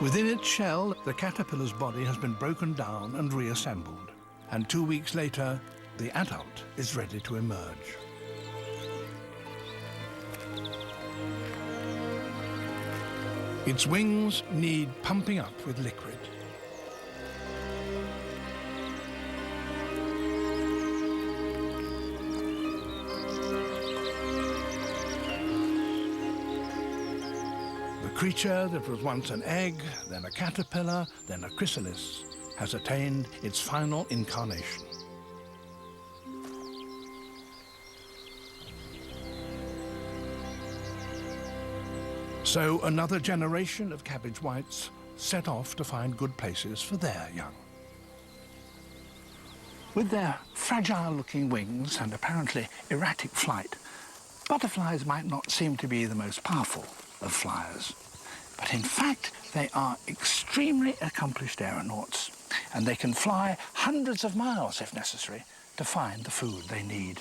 Within its shell, the caterpillar's body has been broken down and reassembled, and 2 weeks later, the adult is ready to emerge. Its wings need pumping up with liquid. The creature that was once an egg, then a caterpillar, then a chrysalis, has attained its final incarnation. So another generation of cabbage whites set off to find good places for their young. With their fragile-looking wings and apparently erratic flight, butterflies might not seem to be the most powerful of flyers. But in fact, they are extremely accomplished aeronauts, and they can fly hundreds of miles, if necessary, to find the food they need.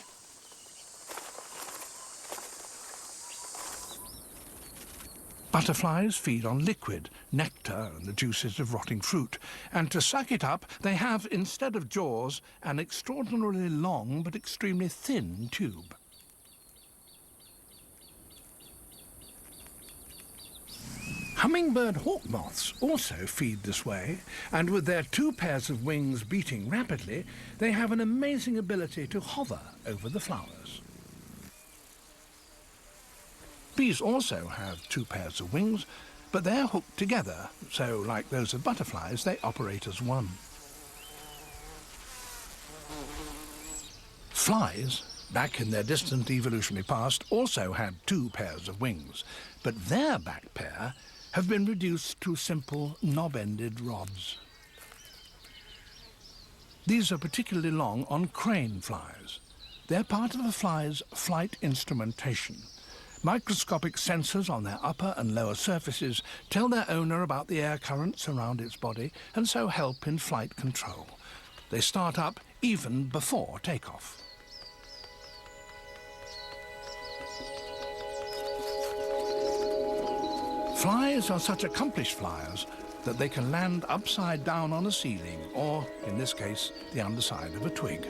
Butterflies feed on liquid, nectar and the juices of rotting fruit, and to suck it up, they have, instead of jaws, an extraordinarily long but extremely thin tube. Hummingbird hawk moths also feed this way, and with their 2 pairs of wings beating rapidly, they have an amazing ability to hover over the flowers. Bees also have 2 pairs of wings, but they're hooked together, so like those of butterflies, they operate as one. Flies, back in their distant evolutionary past, also had 2 pairs of wings, but their back pair have been reduced to simple knob-ended rods. These are particularly long on crane flies. They're part of a fly's flight instrumentation. Microscopic sensors on their upper and lower surfaces tell their owner about the air currents around its body and so help in flight control. They start up even before takeoff. Flies are such accomplished flyers that they can land upside down on a ceiling or, in this case, the underside of a twig.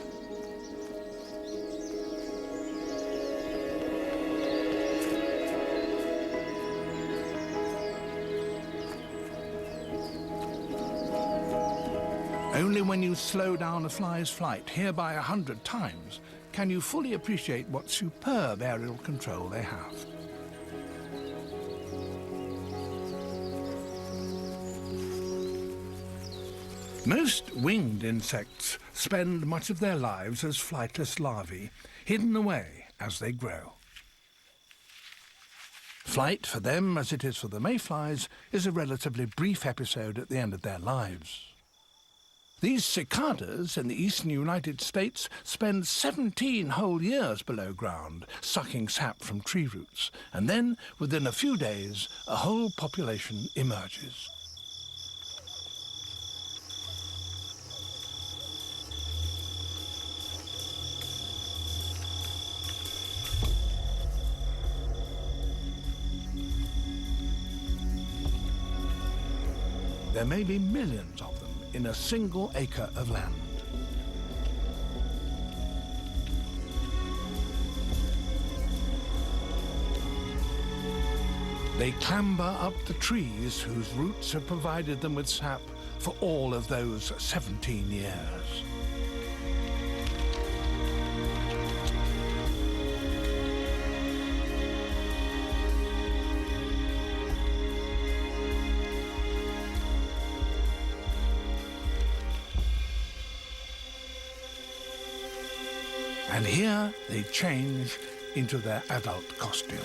Only when you slow down a fly's flight, hereby 100 times, can you fully appreciate what superb aerial control they have. Most winged insects spend much of their lives as flightless larvae, hidden away as they grow. Flight for them, as it is for the mayflies, is a relatively brief episode at the end of their lives. These cicadas in the eastern United States spend 17 whole years below ground, sucking sap from tree roots, and then, within a few days, a whole population emerges. There may be millions of them in a single acre of land. They clamber up the trees whose roots have provided them with sap for all of those 17 years. And here they change into their adult costume.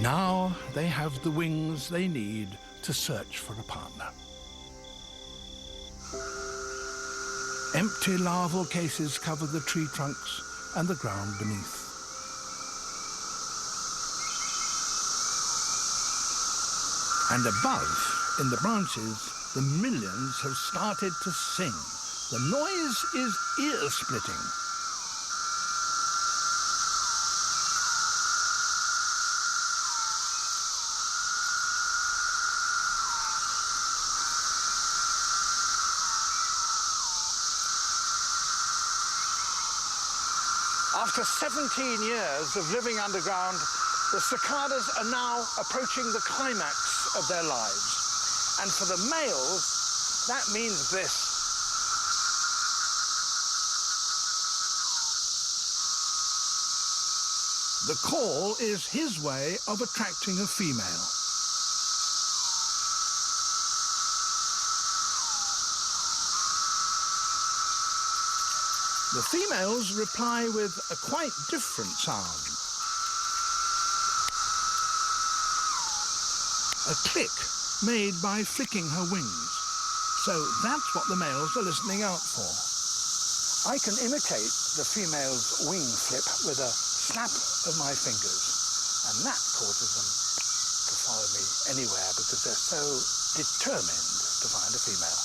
Now they have the wings they need to search for a partner. Empty larval cases cover the tree trunks and the ground beneath. And above, in the branches, the millions have started to sing. The noise is ear-splitting. After 17 years of living underground, the cicadas are now approaching the climax of their lives. And for the males, that means this. The call is his way of attracting a female. The females reply with a quite different sound. A click made by flicking her wings. So that's what the males are listening out for. I can imitate the female's wing flip with a snap of my fingers, and that causes them to follow me anywhere because they're so determined to find a female.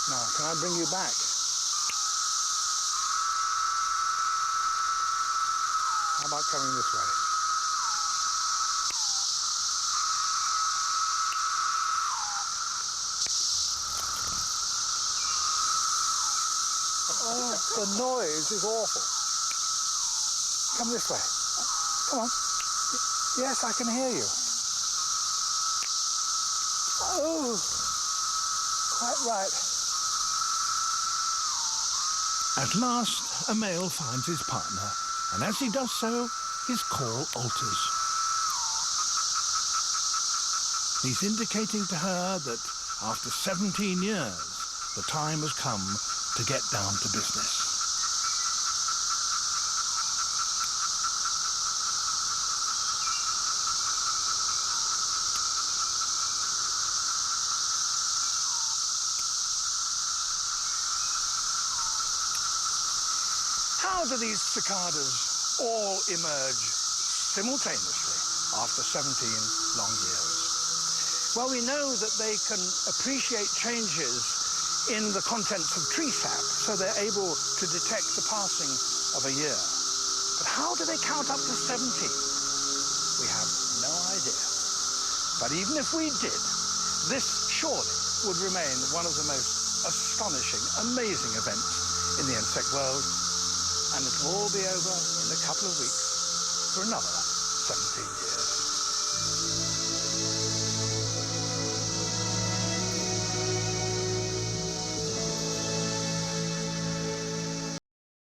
Now, can I bring you back? How about coming this way? Oh, the noise is awful. Come this way. Come on. Yes, I can hear you. Oh, quite right. At last, a male finds his partner, and as he does so, his call alters. He's indicating to her that after 17 years, the time has come to get down to business. How do these cicadas all emerge simultaneously after 17 long years? Well, we know that they can appreciate changes in the contents of tree sap, so they're able to detect the passing of a year. But how do they count up to 17? We have no idea. But even if we did, this surely would remain one of the most astonishing, amazing events in the insect world. And it'll all be over in a couple of weeks for another 17 years.